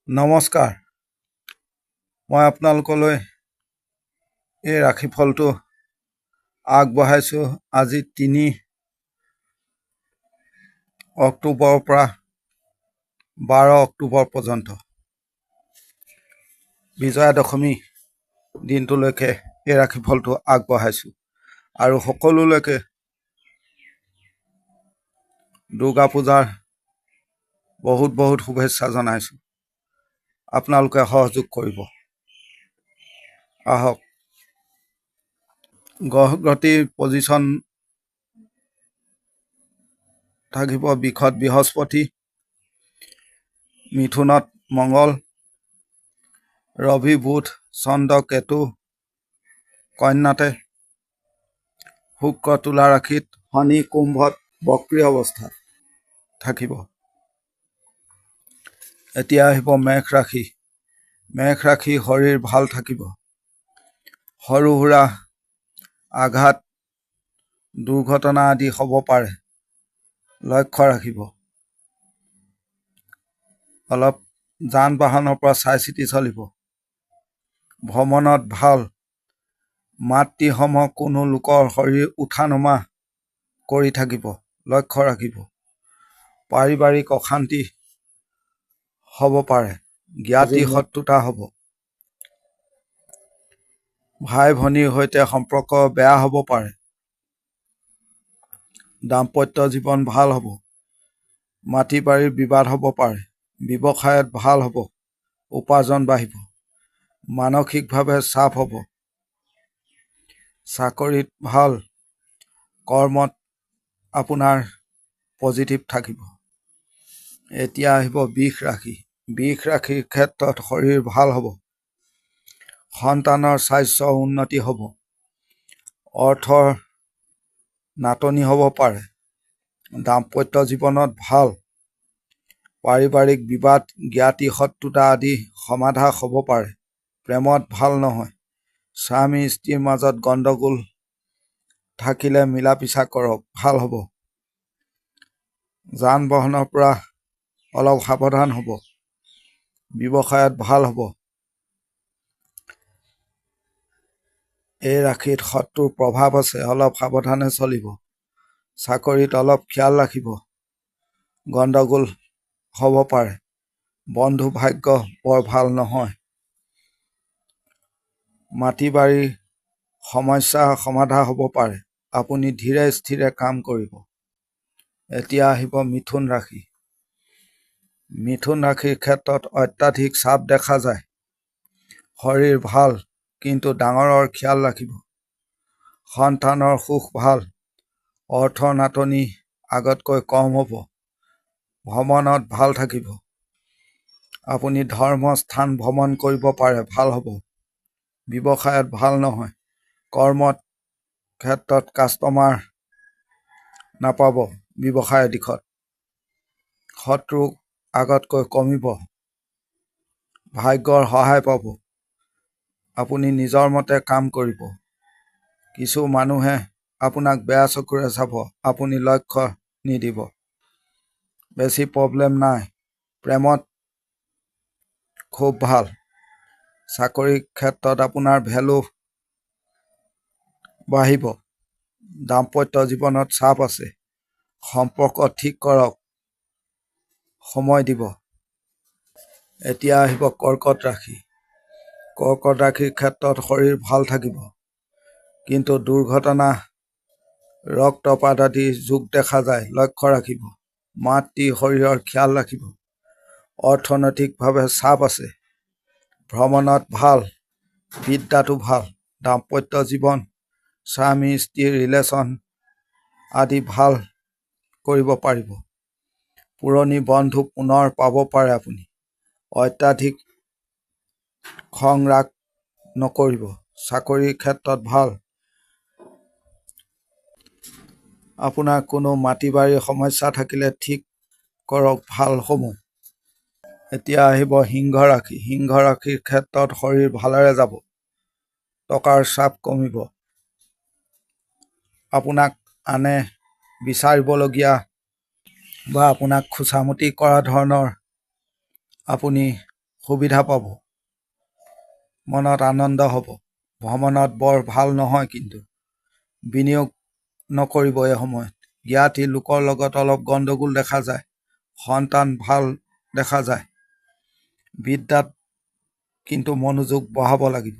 নমস্কাৰ। মই আপোনালোকলৈ এই ৰাশিফলটো আগবঢ়াইছোঁ আজি 3 অক্টোবৰৰ পৰা 12 অক্টোবৰ পৰ্যন্ত বিজয়া দশমী দিনটোলৈকে এই ৰাশিফলটো আগবঢ়াইছোঁ আৰু সকলোলৈকে দুৰ্গা পূজাৰ বহুত বহুত শুভেচ্ছা জনাইছোঁ। আপোনালোকে সহযোগ কৰিব। আহক। গ্ৰহগতিৰ পজিশ্যন থাকিব বিষত বৃহস্পতি, মিথুনত মঙ্গল, ৰবি বুধ চন্দ্ৰ কেতু কন্যাতে, শুক্ৰ তুলা ৰাশিত, শনি কুম্ভত বক্ৰী অৱস্থাত থাকিব। এতিয়া আহিব মেঘ ৰাশি। মেঘ ৰাশি শৰীৰ ভাল থাকিব। সৰু সুৰা আঘাত দুৰ্ঘটনা আদি হ'ব পাৰে, লক্ষ্য ৰাখিব। অলপ যান বাহনৰ পৰা চাই চিতি চলিব। ভ্ৰমণত ভাল। মাতৃসম কোনো লোকৰ শৰীৰ উঠা নমা কৰি থাকিব, লক্ষ্য ৰাখিব। পাৰিবাৰিক অশান্তি হ'ব পাৰে, জ্ঞাতি শত্ৰুতা হ'ব। ভাই ভনীৰ সৈতে সম্পৰ্ক বেয়া হ'ব পাৰে। দাম্পত্য জীৱন ভাল হ'ব। মাটি বাৰীৰ বিবাদ হ'ব পাৰে। ব্যৱসায়ত ভাল হ'ব, উপাৰ্জন বাঢ়িব। মানসিকভাৱে চাপ হ'ব। চাকৰিত ভাল। কৰ্মত আপোনাৰ পজিটিভ থাকিব। এতিয়া আহিব বৃষ ৰাশি। বৃষ ৰাশিৰ ক্ষেত্ৰত শৰীৰ ভাল হ'ব। সন্তানৰ স্বাস্থ্য উন্নতি হ'ব। অৰ্থৰ নাটনি হ'ব পাৰে। দাম্পত্য জীৱনত ভাল। পাৰিবাৰিক বিবাদ জ্ঞাতি শত্ৰুতা আদি সমাধা হ'ব পাৰে। প্ৰেমত ভাল নহয়। স্বামী স্ত্ৰীৰ মাজত গণ্ডগোল থাকিলে মিলা পিছা কৰক, ভাল হ'ব। যান বাহনৰ পৰা অলপ সাৱধান হ'ব। ব্যৱসায়ত ভাল হ'ব। এই ৰাশিত শত্ৰুৰ প্ৰভাৱ আছে, অলপ সাৱধানে চলিব। চাকৰিত অলপ খিয়াল ৰাখিব। গণ্ডগোল হ'ব পাৰে। বন্ধু ভাগ্য বৰ ভাল নহয়। মাটি বাৰীৰ সমস্যা সমাধা হ'ব পাৰে। আপুনি ধীৰে স্থিৰে কাম কৰিব। এতিয়া আহিব মিথুন ৰাশি। মিথুন ৰাশিৰ ক্ষেত্ৰত অত্যাধিক চাপ দেখা যায়। শৰীৰ ভাল, কিন্তু ডাঙৰৰ খিয়াল ৰাখিব। সন্তানৰ সুখ ভাল। অৰ্থৰ নাটনি আগতকৈ কম হ'ব। ভ্ৰমণত ভাল থাকিব। আপুনি ধৰ্মস্থান ভ্ৰমণ কৰিব পাৰে, ভাল হ'ব। ব্যৱসায়ত ভাল নহয়। কৰ্মত ক্ষেত্ৰত কাষ্টমাৰ নাপাব। ব্যৱসায়ৰ দিশত শত্ৰু আগতকৈ কমিব। ভাগ্যৰ সহায় পাব। আপুনি নিজৰ মতে কাম কৰিব। কিছু মানুহে আপোনাক বেয়া চকুৰে চাব, আপুনি লক্ষ্য নিদিব। বেছি প্ৰব্লেম নাই। প্ৰেমত খুব ভাল। চাকৰিৰ ক্ষেত্ৰত আপোনাৰ ভেলু বাঢ়িব। দাম্পত্য জীৱনত চাপ আছে। সম্পৰ্ক ঠিক কৰক, সময় দিব। এতিয়া আহিব কৰ্কট ৰাশি। কৰ্কট ৰাশিৰ ক্ষেত্ৰত শৰীৰ ভাল থাকিব, কিন্তু দুৰ্ঘটনা ৰক্তপাত আদি যোগ দেখা যায়, লক্ষ্য ৰাখিব। মাতৃ শৰীৰৰ খিয়াল ৰাখিব। অৰ্থনৈতিকভাৱে চাপ আছে। ভ্ৰমণত ভাল। বিদ্যাটো ভাল। দাম্পত্য জীৱন স্বামী স্ত্ৰীৰ ৰিলেশ্যন আদি ভাল কৰিব পাৰিব। পুৰণি বন্ধু পুনৰ পাব পাৰে আপুনি। অত্যাধিক খং ৰাগ নকৰিব। চাকৰিৰ ক্ষেত্ৰত ভাল। আপোনাৰ কোনো মাটি বাৰীৰ সমস্যা থাকিলে ঠিক কৰক, ভাল সমূহ। এতিয়া আহিব সিংহ ৰাশি। সিংহ ৰাশিৰ ক্ষেত্ৰত শৰীৰ ভালেৰে যাব। টকাৰ চাপ কমিব। আপোনাক আনে বিচাৰিবলগীয়া বা আপোনাক খোচামতি কৰা ধৰণৰ আপুনি সুবিধা পাব, মনত আনন্দ হ'ব। ভ্ৰমণত বৰ ভাল নহয়, কিন্তু বিনিয়োগ নকৰিব এই সময়ত। জ্ঞাতি লোকৰ লগত অলপ গণ্ডগোল দেখা যায়। সন্তান ভাল দেখা যায়। বিদ্যাত কিন্তু মনোযোগ বঢ়াব লাগিব।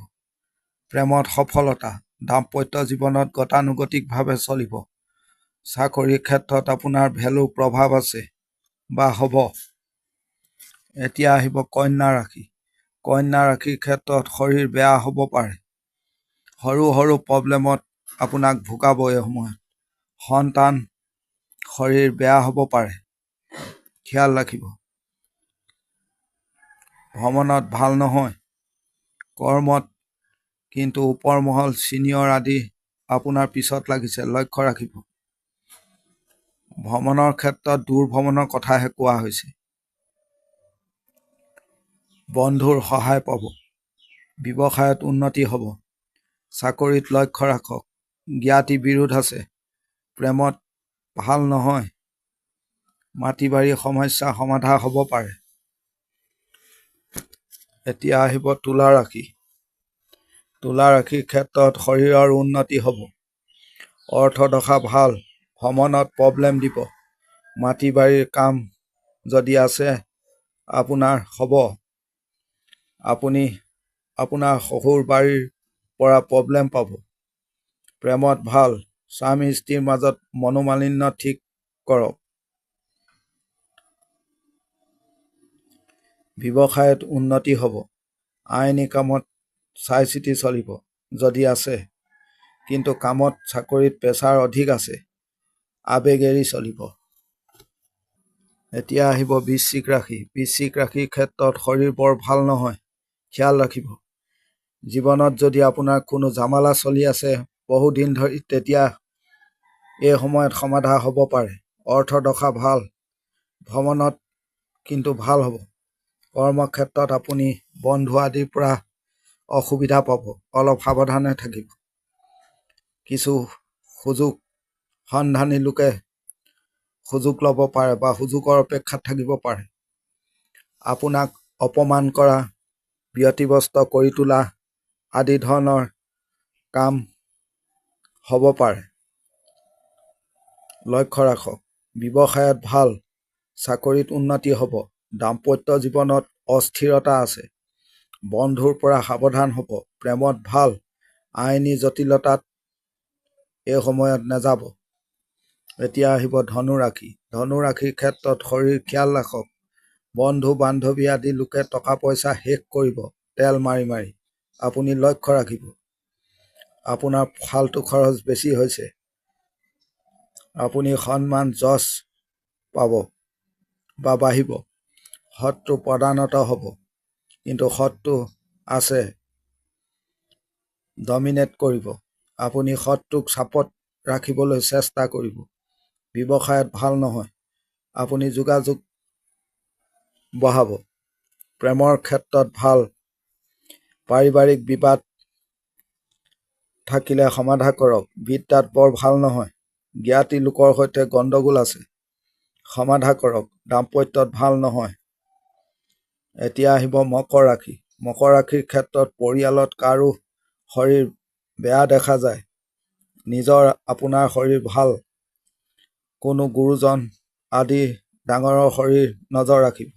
প্ৰেমত সফলতা, দাম্পত্য জীৱনত গতানুগতিকভাৱে চলিব। চাকৰিৰ ক্ষেত্ৰত আপোনাৰ ভেলু প্ৰভাৱ আছে বা হ'ব। এতিয়া আহিব কন্যা ৰাশি। কন্যা ৰাশিৰ ক্ষেত্ৰত শৰীৰ বেয়া হ'ব পাৰে। সৰু সৰু প্ৰব্লেমত আপোনাক ভোগাব এই সময়ত। সন্তান শৰীৰ বেয়া হ'ব পাৰে, খিয়াল ৰাখিব। ভ্ৰমণত ভাল নহয়। কৰ্মত কিন্তু ওপৰ মহল ছিনিয়ৰ আদি আপোনাৰ পিছত লাগিছে, লক্ষ্য ৰাখিব। ভ্ৰমণৰ ক্ষেত্ৰত দূৰ ভ্ৰমণৰ কথাহে কোৱা হৈছে। বন্ধুৰ সহায় পাব। ব্যৱসায়ত উন্নতি হ'ব। চাকৰিত লক্ষ্য ৰাখক। জ্ঞাতি বিৰোধ আছে। প্ৰেমত ভাল নহয়। মাটি বাৰী সমস্যা সমাধা হ'ব পাৰে। এতিয়া আহিব তুলা ৰাশি। তুলা ৰাশিৰ ক্ষেত্ৰত শৰীৰৰ উন্নতি হ'ব। অৰ্থদশা ভাল। ভ্ৰমণত প্ৰব্লেম দিব। মাটি বাৰীৰ কাম যদি আছে আপোনাৰ হ'ব। আপুনি আপোনাৰ শহুৰ বাৰীৰ পৰা প্ৰব্লেম পাব। প্ৰেমত ভাল। স্বামী স্ত্ৰীৰ মাজত মনোমালিন্য ঠিক কৰক। ব্যৱসায়ত উন্নতি হ'ব। আইনী কামত চাই চিতি চলিব যদি আছে, কিন্তু কামত চাকৰিত প্ৰেছাৰ অধিক আছে। আবেগ এৰি চলিব। এতিয়া আহিব বৃশ্চিক ৰাশি। বৃশ্চিক ৰাশিৰ ক্ষেত্ৰত শৰীৰ বৰ ভাল নহয়, খিয়াল ৰাখিব। জীৱনত যদি আপোনাৰ কোনো জামালা চলি আছে বহুদিন ধৰি, তেতিয়া এই সময়ত সমাধা হ'ব পাৰে। অৰ্থদশা ভাল। ভ্ৰমণত কিন্তু ভাল হ'ব। কৰ্মক্ষেত্ৰত আপুনি বন্ধু আদিৰ পৰা অসুবিধা পাব, অলপ সাৱধানে থাকিব। কিছু সুযোগ সন্ধানী লোকে সুযোগ ল'ব পাৰে বা সুযোগৰ অপেক্ষাত থাকিব পাৰে। আপোনাক অপমান কৰা, ব্যতিব্যস্ত কৰি তোলা আদি ধৰণৰ কাম হ'ব পাৰে, লক্ষ্য ৰাখক। ব্যৱসায়ত ভাল। চাকৰিত উন্নতি হ'ব। দাম্পত্য জীৱনত অস্থিৰতা আছে। বন্ধুৰ পৰা সাৱধান হ'ব। প্ৰেমত ভাল। আইনী জটিলতাত এই সময়ত নাযাব। এতিয়া আহিব ধনু ৰাশি। ধনু ৰাশিৰ ক্ষেত্ৰত শৰীৰ খিয়াল ৰাখক। বন্ধু বান্ধৱী আদি লোকে টকা পইচা শেষ কৰিব তেল মাৰি মাৰি। আপুনি লক্ষ্য ৰাখিব। আপোনাৰ ফাল্টু খৰচ বেছি হৈছে। আপুনি সন্মান যশ পাব বা বাঢ়িব। শত্ৰু প্ৰধানত হ'ব, কিন্তু শত্ৰু আছে, ডমিনেট কৰিব। আপুনি শত্ৰুক চাপত ৰাখিবলৈ চেষ্টা কৰিব। ব্যৱসায়ত ভাল নহয়। আপুনি যোগাযোগ বঢ়াব। প্ৰেমৰ ক্ষেত্ৰত ভাল। পাৰিবাৰিক বিবাদ থাকিলে সমাধা কৰক। বিদ্যাত বৰ ভাল নহয়। জ্ঞাতি লোকৰ সৈতে গণ্ডগোল আছে, সমাধা কৰক। দাম্পত্যত ভাল নহয়। এতিয়া আহিব মকৰ ৰাশি। মকৰ ৰাশিৰ ক্ষেত্ৰত পৰিয়ালত কাৰো শৰীৰ বেয়া দেখা যায়। নিজৰ আপোনাৰ শৰীৰ ভাল। কোনো গুৰুজন আদি ডাঙৰৰ শৰীৰ নজৰ ৰাখিব।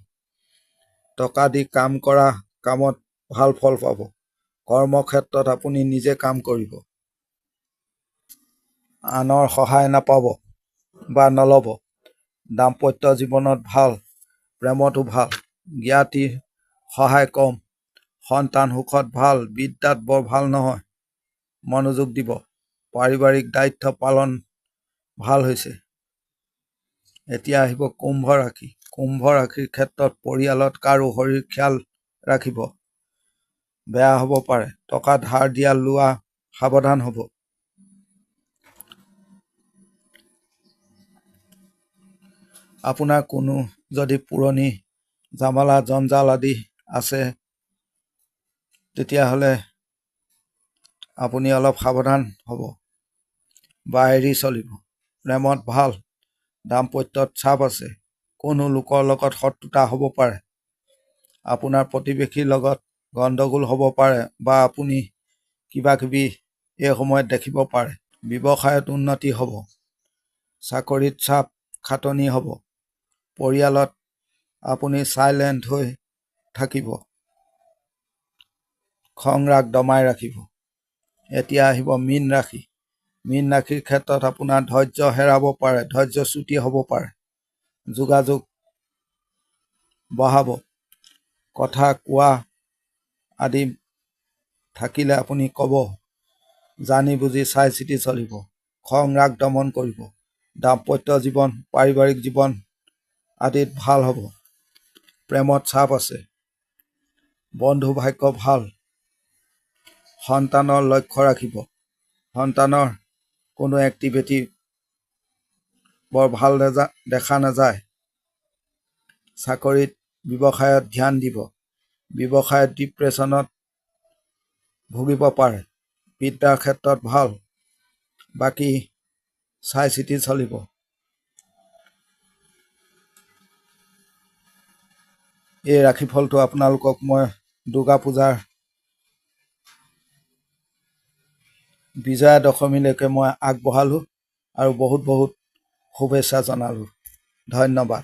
টকা দি কাম কৰা কামত ভাল ফল পাব। কৰ্মক্ষেত্ৰত আপুনি নিজে কাম কৰিব। আনৰ সহায় নাপাব বা নল'ব। দাম্পত্য জীৱনত ভাল। প্ৰেমতো ভাল। জ্ঞাতিৰ সহায় কম। সন্তান সুখত ভাল। বিদ্যাত বৰ ভাল নহয়। মনোযোগ দিব। পাৰিবাৰিক দায়িত্ব পালন ভাল হৈছে। এতিয়া আহিব কুম্ভ ৰাশি। কুম্ভ ৰাশিৰ ক্ষেত্ৰত পৰিয়ালত কাৰো শৰীৰ খিয়াল ৰাখিব। বেয়া হ'ব পাৰে। টকা ধাৰ দিয়া লোৱা সাৱধান হ'ব। আপোনাৰ কোনো যদি পুৰণি জামালা জঞ্জাল আদি আছে, তেতিয়াহ'লে আপুনি অলপ সাৱধান হ'ব বা এৰি চলিব। প্ৰেমত ভাল। দাম্পত্যত চাপ আছে। কোনো লোকৰ লগত শত্ৰুতা হ'ব পাৰে। আপোনাৰ প্ৰতিবেশীৰ লগত গণ্ডগোল হ'ব পাৰে বা আপুনি কিবা কিবি এই সময়ত দেখিব পাৰে। ব্যৱসায়ত উন্নতি হ'ব। চাকৰিত চাপ খাটনি হ'ব। পৰিয়ালত আপুনি চাইলেণ্ট হৈ থাকিব। খং ৰাগ দমাই ৰাখিব। এতিয়া আহিব মীন ৰাশি। মীন ৰাশিৰ ক্ষেত্ৰত আপোনাৰ ধৈৰ্য হেৰাব পাৰে, ধৈৰ্যচ্যুতি হ'ব পাৰে। যোগাযোগ বঢ়াব। কথা কোৱা আদি থাকিলে আপুনি ক'ব। জানি বুজি চাই চিতি চলিব। খং ৰাগ দমন কৰিব। দাম্পত্য জীৱন, পাৰিবাৰিক জীৱন আদিত ভাল হ'ব। প্ৰেমত চাপ আছে। বন্ধু ভাগ্য ভাল। সন্তানৰ লক্ষ্য ৰাখিব। সন্তানৰ কোনো এক্টিভিটি বৰ ভাল দেখা নাযায়। চাকৰিত ব্যৱসায়ত ধ্যান দিব। ব্যৱসায়ত ডিপ্ৰেশ্যনত ভুগিব পাৰে। বিদ্যাৰ ক্ষেত্ৰত ভাল। বাকী চাই চিতি চলিব। এই ৰাশিফলটো আপোনালোকক মই দুৰ্গা পূজাৰ বিজয়া দশমীলৈকে মই আগবঢ়ালোঁ আৰু বহুত বহুত শুভেচ্ছা জনালোঁ। ধন্যবাদ।